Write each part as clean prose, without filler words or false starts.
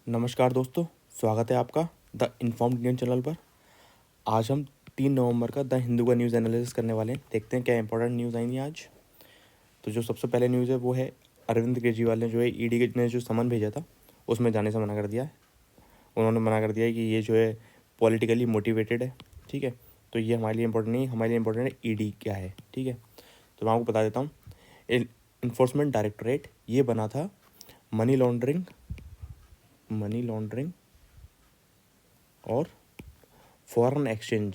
नमस्कार दोस्तों, स्वागत है आपका द इन्फॉर्म्ड इंडियन चैनल पर। आज हम 3 नवंबर का द हिंदू का न्यूज़ एनालिसिस करने वाले हैं। देखते हैं क्या इंपॉर्टेंट न्यूज़ आई है आज। तो जो सबसे पहले न्यूज़ है वो है अरविंद केजरीवाल ने जो है ईडी ने जो समन भेजा था उसमें जाने से मना कर दिया है। उन्होंने मना कर दिया है कि ये जो है पॉलिटिकली मोटिवेटेड है। ठीक है, तो ये हमारे लिए इंपॉर्टेंट नहीं, हमारे लिए इंपॉर्टेंट है ईडी क्या है। ठीक है, तो मैं आपको बता देता हूँ। इन्फोर्समेंट डायरेक्टोरेट ये बना था मनी लॉन्ड्रिंग और फॉरेन एक्सचेंज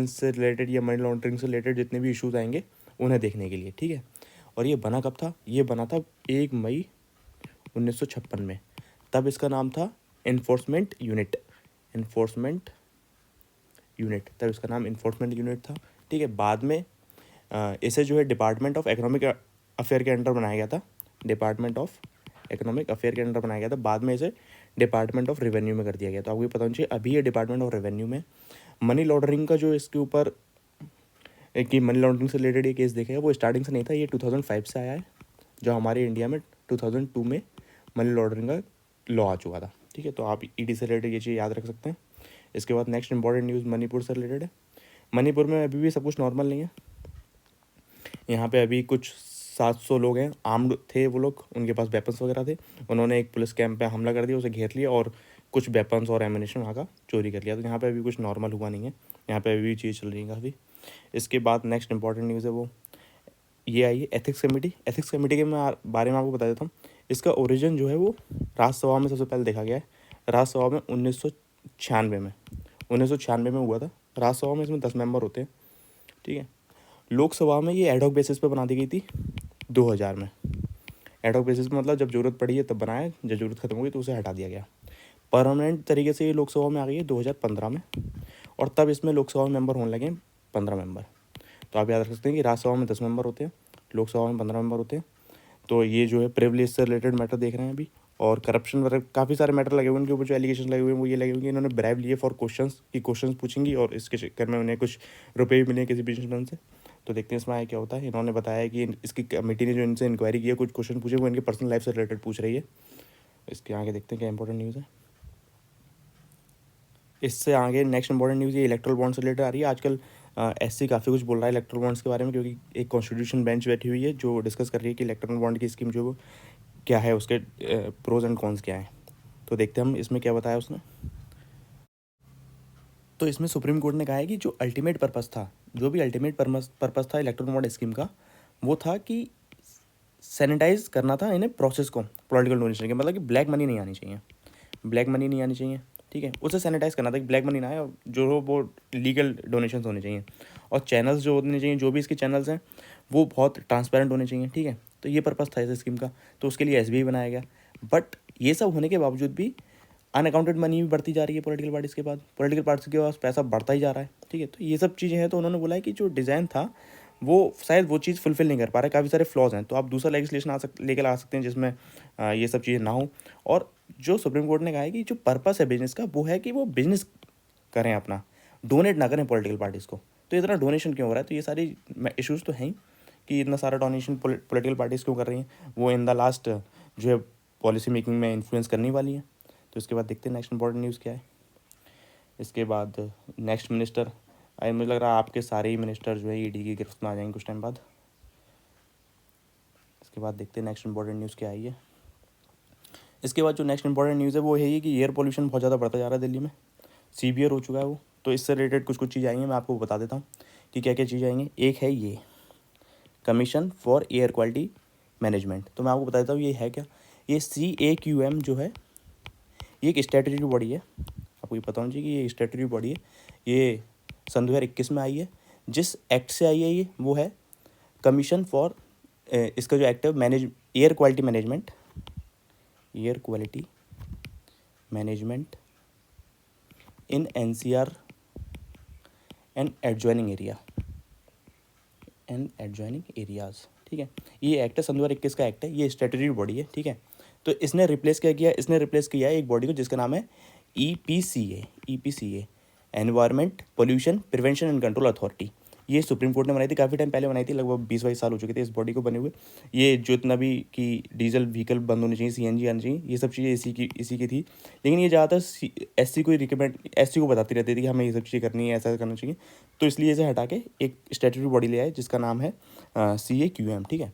से रिलेटेड या मनी लॉन्ड्रिंग से रिलेटेड जितने भी इश्यूज आएंगे उन्हें देखने के लिए। ठीक है, और ये बना कब था? ये बना था 1 मई 1956 में। तब इसका नाम था इन्फोर्समेंट यूनिट तब इसका नाम इन्फोर्समेंट यूनिट था। ठीक है, बाद में इसे जो है डिपार्टमेंट ऑफ इकोनॉमिक अफेयर के अंडर बनाया गया था। बाद में इसे डिपार्टमेंट ऑफ रेवेन्यू में कर दिया गया। तो आपको पता होना चाहिए अभी ये डिपार्टमेंट ऑफ रेवेन्यू में मनी लॉन्ड्रिंग का जो इसके ऊपर कि मनी लॉन्ड्रिंग से रिलेटेड ये केस देखेगा वो स्टार्टिंग से नहीं था। ये 2005 से आया है, जो हमारे इंडिया में 2002 में मनी लॉन्ड्रिंग का लॉ आ चुका था। ठीक है, तो आप ईडी से रिलेटेड ये चीज़ याद रख सकते हैं। इसके बाद नेक्स्ट इंपॉर्टेंट न्यूज़ मणिपुर से रिलेटेड है। मणिपुर में अभी भी सब कुछ नॉर्मल नहीं है। यहाँ पे अभी कुछ 700 लोग हैं, आर्म्ड थे वो लोग, उनके पास वेपन्स वगैरह थे। उन्होंने एक पुलिस कैंप पे हमला कर दिया, उसे घेर लिया और कुछ वेपन्स और एमिनेशन वहाँ का चोरी कर लिया। तो यहाँ पे अभी कुछ नॉर्मल हुआ नहीं है, यहाँ पे अभी भी चीज़ चल रही है काफ़ी। इसके बाद नेक्स्ट इंपॉर्टेंट न्यूज़ है वो ये आई है एथिक्स कमेटी के बारे में आपको बता देता हूँ। इसका ओरिजिन जो है वो राज्यसभा में सबसे पहले देखा गया है। राज्यसभा में 1996 में हुआ था। राज्यसभा में इसमें 10 मेंबर होते हैं। ठीक है, लोकसभा में ये एडहॉक बेसिस पे बना दी गई थी 2000 में। एडहॉक बेसिस पे मतलब जब जरूरत पड़ी है तब बनाया, जब जरूरत खत्म हो गई तो उसे हटा दिया गया। परमानेंट तरीके से ये लोकसभा में आ गई है 2015 में, और तब इसमें लोकसभा में मेंबर होने लगे 15 मेंबर। तो आप याद रख सकते हैं कि राज्यसभा में 10 मेंबर होते हैं, लोकसभा में 15 मेंबर होते हैं। तो ये जो है प्रिविलेज से रिलेटेड मैटर देख रहे हैं अभी, और करप्शन वगैरह काफ़ी सारे मैटर लगे हुए हैं उनके ऊपर। जो एलिगेशन लगे हुए हैं वो ये लगे हुए हैं कि इन्होंने ब्राइब लिए फॉर क्वेश्चंस पूछेंगी और इसके चक्कर में उन्हें कुछ रुपये भी मिले किसी बिजनेसमैन से। तो देखते हैं इसमें आगे क्या होता है। इन्होंने बताया कि इसकी कमेटी ने जो इनसे इंक्वायरी की है, कुछ क्वेश्चन पूछे वो इनके पर्सनल लाइफ से रिलेटेड पूछ रही है। इसके आगे देखते हैं क्या इंपॉर्टेंट न्यूज़ है। इससे आगे नेक्स्ट इंपॉर्टेंट न्यूज़ ये इलेक्ट्रल बॉन्ड से रिलेटेड आ रही है। आजकल एससी काफ़ी कुछ बोल रहा है इलेक्ट्रल बॉन्ड्स के बारे में, क्योंकि एक कॉन्स्टिट्यूशन बेंच बैठी हुई है जो डिस्कस कर रही है कि इलेक्ट्रल बॉन्ड की स्कीम जो क्या है, उसके प्रोज एंड कॉन्स क्या हैं। तो देखते हैं हम इसमें क्या बताया उसने। तो इसमें सुप्रीम कोर्ट ने कहा है कि जो अल्टीमेट पर्पस था, जो भी अल्टीमेट पर्पस था इलेक्ट्रल बॉन्ड स्कीम का, वो था कि सैनिटाइज करना था इन्हें प्रोसेस को पॉलिटिकल डोनेशन के, मतलब कि ब्लैक मनी नहीं आनी चाहिए। ठीक है, उसे सैनिटाइज करना था कि ब्लैक मनी ना आए, और जो वो लीगल डोनेशंस होने चाहिए, और चैनल्स जो होने चाहिए, जो भी इसके चैनल्स हैं वो बहुत ट्रांसपेरेंट होने चाहिए। ठीक है, तो ये पर्पस था इस स्कीम का। तो उसके लिए एसबीआई बनाया गया। बट ये सब होने के बावजूद भी अनअकाउंटेड मनी भी बढ़ती जा रही है पॉलिटिकल पार्टीज के पास पैसा बढ़ता ही जा रहा है। ठीक है, तो ये सब चीज़ें हैं। तो उन्होंने बोला है कि जो डिज़ाइन था वो शायद वो चीज़ फुलफिल नहीं कर पा रहा है, काफ़ी सारे फ्लॉज हैं। तो आप दूसरा लेजिस्लेशन लेकर आ सकते हैं जिसमें ये सब चीज़ें ना हो। और जो सुप्रीम कोर्ट ने कहा है कि जो पर्पस है बिजनेस का वो है कि वो बिजनेस करें अपना, डोनेट ना करें पॉलिटिकल पार्टीज़ को। तो इतना डोनेशन क्यों हो रहा है? तो ये सारी इशूज़ तो हैं ही कि इतना सारा डोनेशन पॉलिटिकल पार्टीज़ क्यों कर रही हैं, वो इन द लास्ट जो है पॉलिसी मेकिंग में इन्फ्लुएंस करने वाली है। तो इसके बाद देखते हैं नेक्स्ट इंपॉर्टेंट न्यूज़ क्या है। इसके बाद नेक्स्ट मिनिस्टर, मुझे लग रहा है आपके सारे ही मिनिस्टर जो है ईडी की गिरफ्त में आ जाएंगे कुछ टाइम बाद। इसके बाद देखते हैं नेक्स्ट इंपॉर्टेंट न्यूज़ क्या आई है। इसके बाद जो नेक्स्ट इंपॉर्टेंट न्यूज़ है वो है कि एयर पोल्यूशन बहुत ज़्यादा बढ़ता जा रहा है दिल्ली में, सीवियर हो चुका है वो। तो इससे रिलेटेड कुछ चीज़ आई हैं, मैं आपको बता देता हूँ कि क्या क्या चीज़ें आएंगी। एक है ये commission for air quality management. तो मैं आपको बता देता हूँ ये है क्या। ये CAQM जो है ये एक स्टैट्यूटरी बॉडी है। आपको ये पता होना चाहिए कि ये स्टैट्यूटरी बॉडी है। ये सन 2021 में आई है। जिस एक्ट से आई है ये वो है कमीशन फॉर, इसका जो एक्ट है air quality management in NCR and adjoining areas. ठीक है, ये एक्ट है सन 2021 का एक्ट है, ये स्टैट्यूटरी बॉडी है। ठीक है, तो इसने रिप्लेस किया है एक बॉडी को जिसका नाम है EPCA environment pollution prevention and control authority. ये सुप्रीम कोर्ट ने बनाई थी, काफ़ी टाइम पहले बनाई थी, लगभग 20-22 साल हो चुके थे इस बॉडी को बने हुए। ये जो इतना भी कि डीजल व्हीकल बंद होने चाहिए, सीएनजी आनी चाहिए, ये सब चीज़ें इसी की थी। लेकिन ये ज़्यादातर एससी को रिकमेंड, एससी को बताती रहती थी कि हमें ये सब चीज़ें करनी है, ऐसा करना चाहिए। तो इसलिए इसे हटा के एक स्टैट्यूटरी बॉडी ले आए जिसका नाम है CAQM, ठीक है।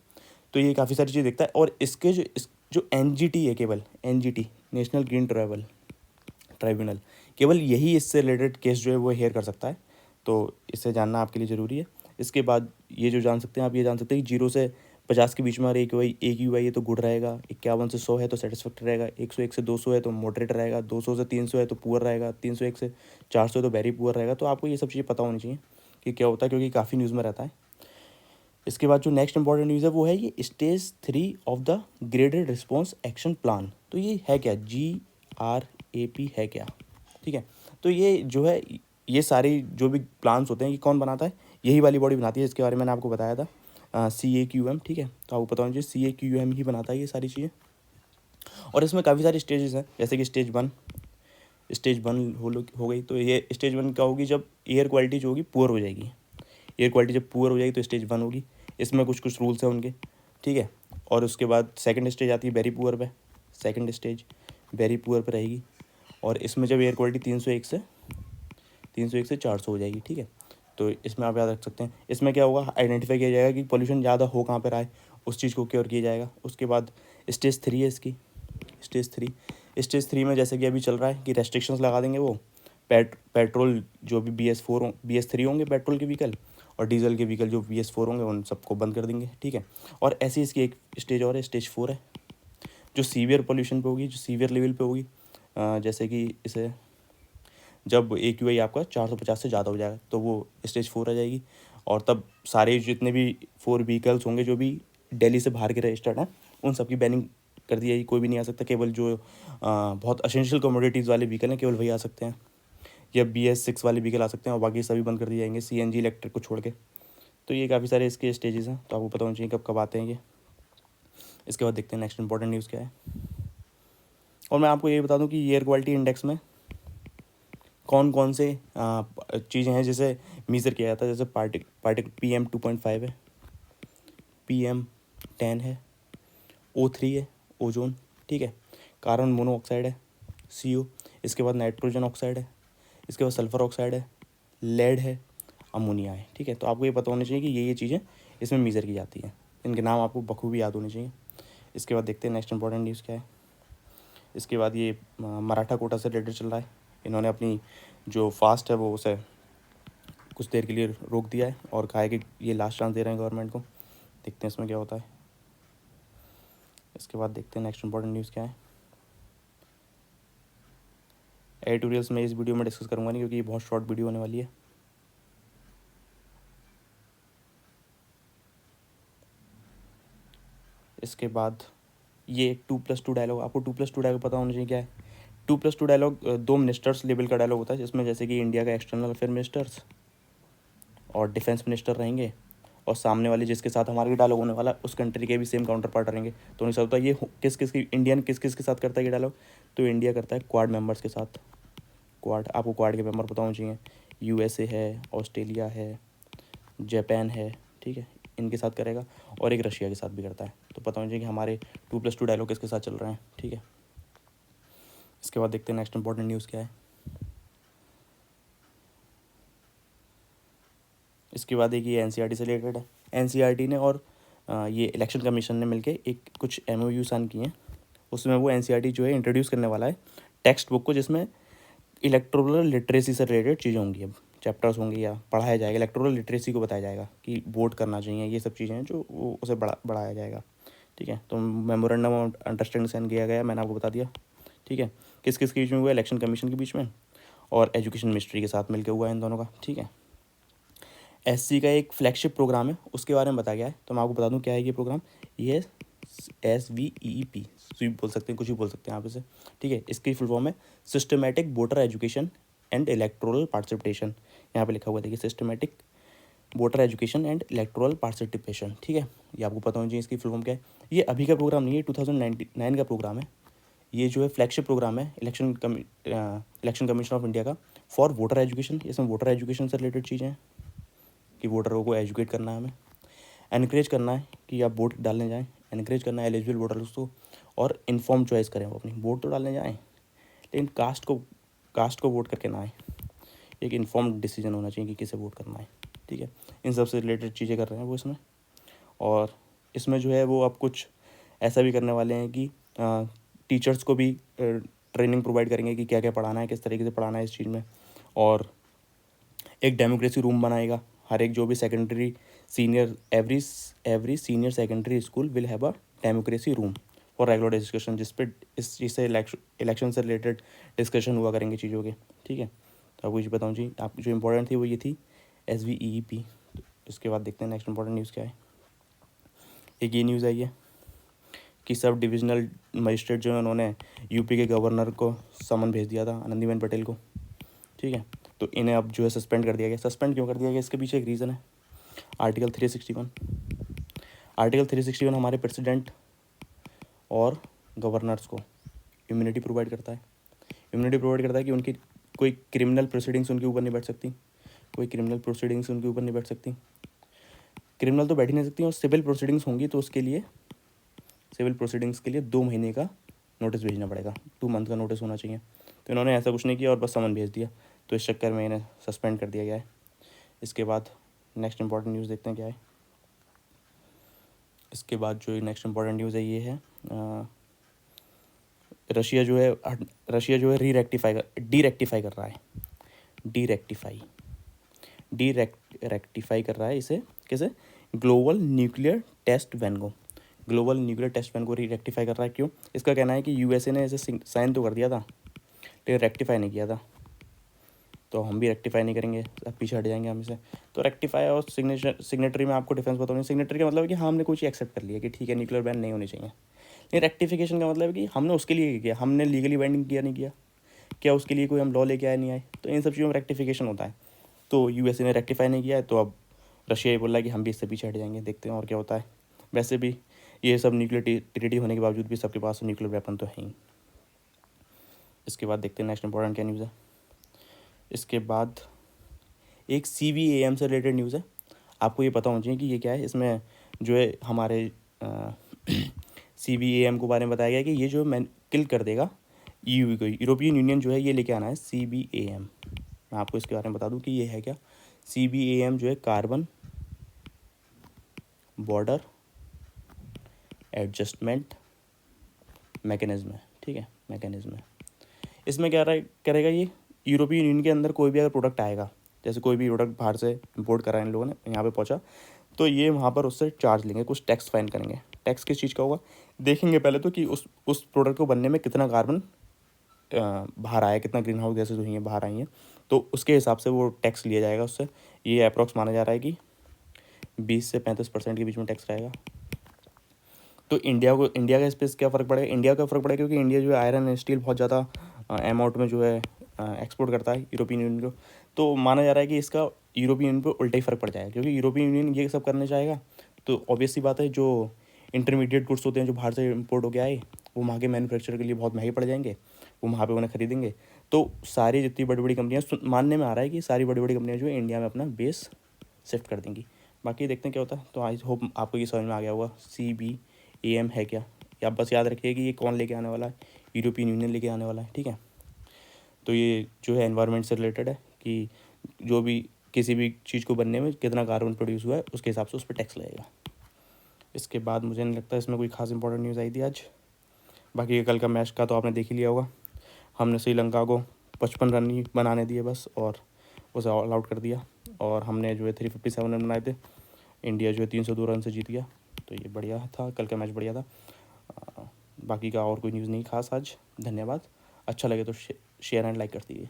तो ये काफ़ी सारी चीज़ देखता है। और इसके जो NGT है, केवल NGT, नेशनल ग्रीन ट्राइब्यूनल, केवल यही इससे रिलेटेड केस जो है वो हेयर कर सकता है। तो इसे जानना आपके लिए ज़रूरी है। इसके बाद ये जो जान सकते हैं, आप ये जान सकते हैं कि 0 से 50 के बीच में और AQI है तो गुड रहेगा, 51 से 100 है तो सेटिस्फैक्टरी रहेगा, 101 से 200 है तो मॉडरेट रहेगा, 200 से 300 है तो पुअर रहेगा, 301 से 400 है तो वेरी पुअर रहेगा। तो आपको ये सब चीज़ें पता होनी चाहिए कि क्या होता है, क्योंकि काफ़ी न्यूज़ में रहता है। इसके बाद जो नेक्स्ट इंपॉर्टेंट न्यूज़ है वो है ये stage 3 of the graded response action plan. तो ये है क्या, GRAP है क्या, ठीक है। तो ये जो है, ये सारी जो भी प्लान्स होते हैं ये कौन बनाता है, यही वाली बॉडी बनाती है। इसके बारे में मैंने आपको बताया था, CAQM, ठीक है। तो आपको पता होना चाहिए CAQM ही बनाता है ये सारी चीज़ें। और इसमें काफ़ी सारी स्टेजेस हैं, जैसे कि स्टेज वन हो गई। तो ये स्टेज 1 क्या होगी, जब एयर क्वालिटी जो होगी पुअर हो जाएगी। एयर क्वालिटी जब पुअर हो जाएगी तो स्टेज 1 होगी। इसमें कुछ रूल्स हैं उनके, ठीक है। और उसके बाद सेकंड स्टेज आती है वेरी पुअर पे, सेकंड स्टेज वेरी पुअर पे रहेगी। और इसमें जब एयर क्वालिटी 301 से 400 हो जाएगी, ठीक है। तो इसमें आप याद रख सकते हैं, इसमें क्या होगा, आइडेंटिफाई किया जाएगा कि पोल्यूशन ज़्यादा हो कहाँ पर आए, उस चीज़ को क्योर किया जाएगा। उसके बाद स्टेज 3 है इसकी, स्टेज 3 में जैसे कि अभी चल रहा है कि रेस्ट्रिक्शंस लगा देंगे वो पेट्रोल जो भी BS3 होंगे पेट्रोल के व्हीकल, और डीजल के व्हीकल जो BS4 होंगे उन सबको बंद कर देंगे, ठीक है। और ऐसी इसकी एक स्टेज और है, स्टेज 4 है, जो सीवियर पोल्यूशन पे होगी, जो सीवियर लेवल पे होगी। जैसे कि इसे जब AQI आपका 450 से ज़्यादा हो जाएगा तो वो स्टेज 4 आ जाएगी। और तब सारे जितने भी 4 व्हीकल्स होंगे जो भी दिल्ली से बाहर के रजिस्टर्ड हैं, उन सब की बैनिंग कर दी जाएगी, कोई भी नहीं आ सकता। केवल जो बहुत असेंशियल कमोडिटीज़ वाले व्हीकल हैं केवल वही आ सकते हैं, या BS6 वाले व्हीकल आ सकते हैं, और बाकी सभी बंद कर दिए जाएंगे, CNG इलेक्ट्रिक को छोड़ के। तो ये काफ़ी सारे इसके स्टेजेस हैं, तो आपको पता होना चाहिए कब कब आते हैं ये। इसके बाद देखते हैं नेक्स्ट इंपॉर्टेंट न्यूज़ क्या है। और मैं आपको ये बता दूं कि एयर क्वालिटी इंडेक्स में कौन कौन से चीज़ें हैं जिसे मीज़र किया जाता है। जैसे पार्टिकल PM2.5 है, PM10 है, O3 है, ओजोन, ठीक है। कार्बन मोनोऑक्साइड है, CO। इसके बाद नाइट्रोजन ऑक्साइड है, इसके बाद सल्फर ऑक्साइड है, लेड है, अमोनिया है, ठीक है। तो आपको ये पता होना चाहिए कि ये चीज़ें इसमें मीज़र की जाती हैं, इनके नाम आपको बखूबी याद होने चाहिए। इसके बाद देखते हैं नेक्स्ट इंपॉर्टेंट न्यूज़ क्या है। इसके बाद ये मराठा कोटा से रिलेटेड चल रहा है। इन्होंने अपनी जो फास्ट है वो उसे कुछ देर के लिए रोक दिया है और कहा है कि ये लास्ट चांस दे रहे हैं गवर्नमेंट को। देखते हैं इसमें क्या होता है। इसके बाद देखते हैं नेक्स्ट इंपॉर्टेंट न्यूज़ क्या है। एडिटोरियल्स में इस वीडियो में डिस्कस करूँगा नहीं, क्योंकि ये बहुत शॉर्ट वीडियो होने वाली है। इसके बाद ये 2+2 डायलॉग, आपको 2+2 डायलॉग पता होना चाहिए क्या है। 2+2 डायलॉग 2 मिनिस्टर्स लेवल का डायलॉग होता है, जिसमें जैसे कि इंडिया का एक्सटर्नल अफेयर मिनिस्टर्स और डिफेंस मिनिस्टर रहेंगे, और सामने वाले जिसके साथ हमारा डायलॉग होने वाला है उस कंट्री के भी सेम काउंटर पार्ट रहेंगे। तो उन्हें होता है ये किस किस की इंडियन किस किस के साथ करता है ये डायलॉग। तो इंडिया करता है क्वाड मेंबर्स के साथ। क्वाड, आपको क्वाड के मेंबर पता होने चाहिए, USA है, ऑस्ट्रेलिया है, जापान है, ठीक है, इनके साथ करेगा। और एक रशिया के साथ भी करता है। तो पता होना चाहिए कि हमारे 2+2 डायलॉग किसके साथ चल रहे हैं, ठीक है। इसके बाद देखते हैं नेक्स्ट इंपॉर्टेंट न्यूज़ क्या है। इसके बाद एक ये NCERT से रिलेटेड है। NCERT ने और ये इलेक्शन कमीशन ने मिलके एक कुछ MOU साइन किए हैं। उसमें वो NCERT जो है इंट्रोड्यूस करने वाला है टेक्स्ट बुक को, जिसमें इलेक्टोरल लिटरेसी से रिलेटेड चीज़ें होंगी। अब चैप्टर्स होंगे या पढ़ाया जाएगा, इलेक्टोरल लिटरेसी को बताया जाएगा कि वोट करना चाहिए, ये सब चीज़ें हैं जो वो उसे बढ़ाया जाएगा, ठीक है। तो मेमोरेंडम ऑफ अंडरस्टैंडिंग साइन किया गया, मैंने आपको बता दिया, ठीक है। किस किस के बीच में हुआ, इलेक्शन कमीशन के बीच में और एजुकेशन मिनिस्ट्री के साथ मिलकर हुआ है इन दोनों का, ठीक है। SC का एक फ्लैगशिप प्रोग्राम है, उसके बारे में बताया गया है। तो मैं आपको बता दूं क्या है ये प्रोग्राम। ये SVEEP, स्वीप बोल सकते हैं, कुछ भी बोल सकते हैं आप इसे, ठीक है। इसकी फुल फॉर्म है systematic voter education and electoral participation. यहाँ पे लिखा हुआ है देखिए, systematic voter education and electoral participation, ठीक है। ये आपको पता होना चाहिए इसकी फुल फॉर्म क्या है। ये अभी का प्रोग्राम नहीं है, 2009 का प्रोग्राम है। ये जो है फ्लैगशिप प्रोग्राम है इलेक्शन कमीशन ऑफ इंडिया का फॉर वोटर एजुकेशन। इसमें वोटर एजुकेशन से रिलेटेड चीज़ें हैं। कि वोटरों को एजुकेट करना है हमें, एनकरेज करना है कि आप वोट डालने जाएँ, एनकरेज करना है एलिजिबल वोटर्स को, और इन्फॉर्म चॉइस करें वो अपनी, वोट तो डालने जाएँ लेकिन कास्ट को वोट करके ना आए, एक इन्फॉर्म्ड डिसीजन होना चाहिए कि किसे वोट करना है, ठीक है। इन सब से रिलेटेड चीज़ें कर रहे हैं वो इसमें। और इसमें जो है वो अब कुछ ऐसा भी करने वाले हैं कि टीचर्स को भी ट्रेनिंग प्रोवाइड करेंगे कि क्या क्या पढ़ाना है, किस तरीके से पढ़ाना है इस चीज़ में। और एक डेमोक्रेसी रूम बनाएगा, हर एक जो भी secondary senior every senior secondary school will have a democracy room for regular discussion, जिस पे इस चीज़ से इलेक्शन से रिलेटेड डिस्कशन हुआ करेंगे चीज़ों के, ठीक है। तो आपको ये बताऊँ जी, आप जो इम्पोर्टेंट थी वो ये थी SVEEP। उसके बाद देखते हैं नेक्स्ट इंपॉर्टेंट न्यूज़ क्या है। एक ये न्यूज़ आई है कि सब डिविजनल मजिस्ट्रेट जो है उन्होंने यूपी के गवर्नर को समन भेज दिया था, आनंदीबेन पटेल को, ठीक है। तो इन्हें अब जो है सस्पेंड कर दिया गया। सस्पेंड क्यों कर दिया गया, इसके पीछे एक रीज़न है, आर्टिकल 361 हमारे प्रेसिडेंट और गवर्नर्स को इम्यूनिटी प्रोवाइड करता है। इम्यूनिटी प्रोवाइड करता है कि उनकी कोई क्रिमिनल प्रोसीडिंग्स उनके ऊपर नहीं बैठ सकती, कोई क्रिमिनल प्रोसीडिंग्स उनके ऊपर नहीं बैठ सकती, क्रिमिनल तो बैठ ही नहीं सकती, और सिविल प्रोसीडिंग्स होंगी तो उसके लिए सिविल प्रोसीडिंग्स के लिए 2 महीने का नोटिस भेजना पड़ेगा, 2 मंथ का नोटिस होना चाहिए। तो इन्होंने ऐसा कुछ नहीं किया और बस समन भेज दिया, तो इस चक्कर में इन्हें सस्पेंड कर दिया गया है। इसके बाद नेक्स्ट इंपॉर्टेंट न्यूज़ देखते हैं क्या है। इसके बाद जो नेक्स्ट इंपॉर्टेंट न्यूज़ है ये है रशिया जो है डी रेक्टिफाई कर रहा है, रेक्टिफाई कर रहा है इसे, कैसे, ग्लोबल न्यूक्लियर टेस्ट वैन को री रेक्टिफाई कर रहा है। क्यों, इसका कहना है कि USA ने इसे साइन तो कर दिया था लेकिन रेक्टिफाई नहीं किया था, तो हम भी रेक्टिफाई नहीं करेंगे, अब पीछे हट जाएंगे हम इसे। तो रेक्टिफाई और सिग्नेटरी में आपको डिफरेंस बताऊंगी। सिग्नेटरी का मतलब है कि हाँ हमने कोई चीज़ एक्सेप्ट कर लिया कि ठीक है न्यूक्लियर बैन नहीं होनी चाहिए, लेकिन रेक्टिफिकेशन का मतलब है कि हमने उसके लिए किया, हमने लीगली बाइंडिंग किया नहीं किया, क्या उसके लिए कोई हम लॉ लेके आए नहीं आए, तो इन सब चीज़ों में रेक्टिफिकेशन होता है। तो USA ने रेक्टिफाई नहीं किया है, तो अब रशिया ये बोल रहा है कि हम भी इससे पीछे हट जाएंगे, देखते हैं और क्या होता है। वैसे भी ये सब न्यूक्लियर ट्रीटी होने के बावजूद भी सबके पास न्यूक्लियर वेपन तो है ही। इसके बाद देखते हैं नेक्स्ट इंपॉर्टेंट क्या न्यूज़ है। इसके बाद एक CVAM से रिलेटेड न्यूज़ है, आपको ये पता होना चाहिए कि ये क्या है। इसमें जो है हमारे CVAM को बारे में बताया गया कि ये जो किल कर देगा EU को, यूरोपियन यूनियन जो है ये लेके आना है CBAM। मैं आपको इसके बारे में बता दूं कि ये है क्या। CBAM जो है कार्बन बॉर्डर एडजस्टमेंट मैकेनिज्म है, ठीक है, मैकेनिज्म है। इसमें क्या करेगा ये, यूरोपियन यूनियन के अंदर कोई भी अगर प्रोडक्ट आएगा, जैसे कोई भी प्रोडक्ट बाहर से इंपोर्ट करा इन लोगों ने, यहाँ पे पहुँचा, तो ये वहाँ पर उससे चार्ज लेंगे, कुछ टैक्स फाइन करेंगे। टैक्स किस चीज़ का होगा, देखेंगे पहले तो कि उस प्रोडक्ट को बनने में कितना कार्बन बाहर आया, कितना ग्रीन हाउस गैसेज हुई हैं बाहर आई हैं, तो उसके हिसाब से वो टैक्स लिया जाएगा उससे। ये अप्रॉक्स माना जा रहा है कि 20 से 35% के बीच में टैक्स रहेगा। तो इंडिया का इस पर क्या फ़र्क पड़ेगा, इंडिया का फ़र्क पड़ेगा क्योंकि इंडिया जो है आयरन एंड स्टील बहुत ज़्यादा अमाउंट में जो है एक्सपोर्ट करता है यूरोपियन यूनियन को। तो माना जा रहा है कि इसका यूरोपियन यूनियन पर उल्टा ही फ़र्क पड़ जाएगा, क्योंकि यूरोपियन यूनियन ये सब करने चाहेगा तो ऑब्वियस सी बात है जो इंटरमीडिएट गुड्स होते हैं जो बाहर से इम्पोर्ट होकर आए, वो वहाँ के मैन्युफैक्चर के लिए बहुत महंगे पड़ जाएंगे, वो वहाँ पे उन्हें खरीदेंगे। तो सारी जितनी बड़ी बड़ी कंपनियाँ, मानने में आ रहा है कि सारी बड़ी बड़ी कंपनियाँ जो है इंडिया में अपना बेस शिफ्ट कर देंगी। बाकी देखते हैं क्या होता है। तो आई होप आपको ये समझ में आ गया होगा CBAM है क्या। या आप बस याद रखिए कि ये कौन लेके आने वाला है, यूरोपियन यूनियन लेके आने वाला है, ठीक है। तो ये जो है एनवायरनमेंट से रिलेटेड है कि जो भी किसी भी चीज़ को बनने में कितना कार्बन प्रोड्यूस हुआ है उसके हिसाब से उस पर टैक्स लगेगा। इसके बाद मुझे नहीं लगता इसमें कोई खास इंपॉर्टेंट न्यूज़ आई थी आज। बाकी कल का मैच का तो आपने देख ही लिया होगा, हमने श्रीलंका को 55 रन ही बनाने दिए बस और उसे ऑल आउट कर दिया, और हमने जो है 357 रन बनाए थे, इंडिया जो है 302 रन से जीत गया। तो ये बढ़िया था, कल का मैच बढ़िया था। बाकी का और कोई न्यूज़ नहीं खास आज। धन्यवाद, अच्छा लगे तो शेयर एंड लाइक कर दीजिए।